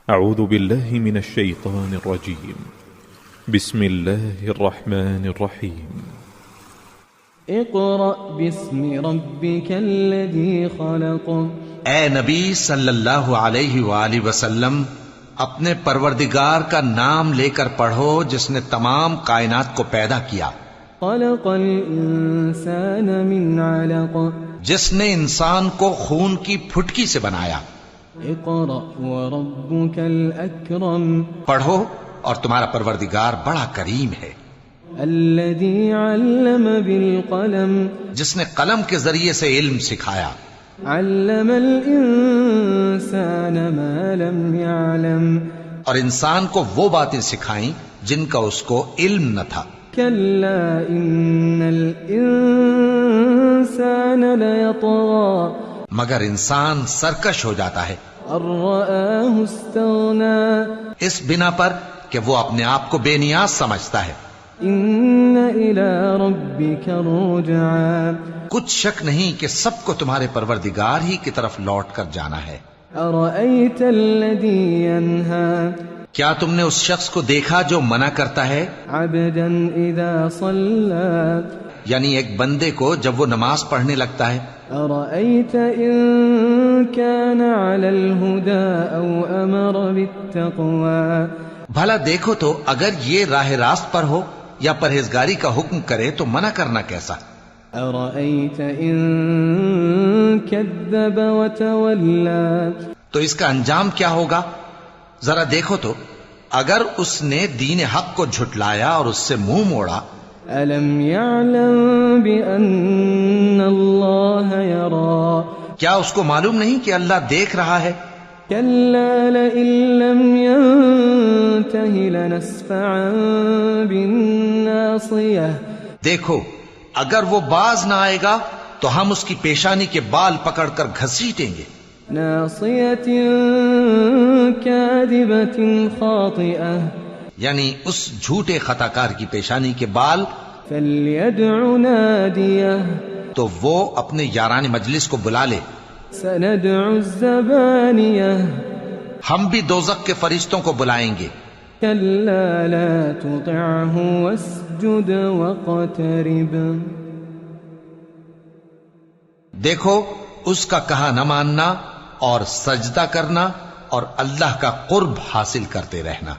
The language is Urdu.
أعوذ بالله من الشيطان الرجيم. بسم الله الرحمن الرحيم. اقرأ باسم ربك الذي خلق. اے نبی صلی اللہ علیہ وآلہ وسلم، اپنے پروردگار کا نام لے کر پڑھو جس نے تمام کائنات کو پیدا کیا۔ خلق الانسان من علق. جس نے انسان کو خون کی پھٹکی سے بنایا۔ اقرأ وربك الاکرم. پڑھو اور تمہارا پروردگار بڑا کریم ہے۔ الذي علم بالقلم. جس نے قلم کے ذریعے سے علم سکھایا۔ علم الانسان ما لم يعلم. اور انسان کو وہ باتیں سکھائیں جن کا اس کو علم نہ تھا۔ كلا ان الانسان ليطغى. مگر انسان سرکش ہو جاتا ہے ان رآه استغنى. اس بنا پر کہ وہ اپنے آپ کو بے نیاز سمجھتا ہے۔ ان الى ربك الرجعى. کچھ شک نہیں کہ سب کو تمہارے پروردگار ہی کی طرف لوٹ کر جانا ہے۔ ارأيت الذي ينهى. کیا تم نے اس شخص کو دیکھا جو منع کرتا ہے؟ عبدا اذا صلى. یعنی ایک بندے کو جب وہ نماز پڑھنے لگتا ہے۔ ارأيت ان كان على الهدى او امر بالتقوى. بھلا دیکھو تو اگر یہ راہ راست پر ہو یا پرہیزگاری کا حکم کرے تو منع کرنا کیسا؟ ارأيت ان كذب وتولى. تو اس کا انجام کیا ہوگا؟ ذرا دیکھو تو اگر اس نے دین حق کو جھٹلایا اور اس سے منہ موڑا۔ ألم يعلم بأن الله يرى. کیا اس کو معلوم نہیں کہ اللہ دیکھ رہا ہے؟ كلا لئن لم ينته لنسفعا بالناصية. دیکھو اگر وہ باز نہ آئے گا تو ہم اس کی پیشانی کے بال پکڑ کر گھسیٹیں گے۔ ناصية كاذبة خاطئة. یعنی اس جھوٹے خطا کار کی پیشانی کے بال۔ فليدع ناديه. تو وہ اپنے یاران مجلس کو بلا لے۔ سندع الزبانية. ہم بھی دوزخ کے فرشتوں کو بلائیں گے۔ كلا لا تطعه واسجد واقترب. دیکھو اس کا کہا نہ ماننا اور سجدہ کرنا اور اللہ کا قرب حاصل کرتے رہنا۔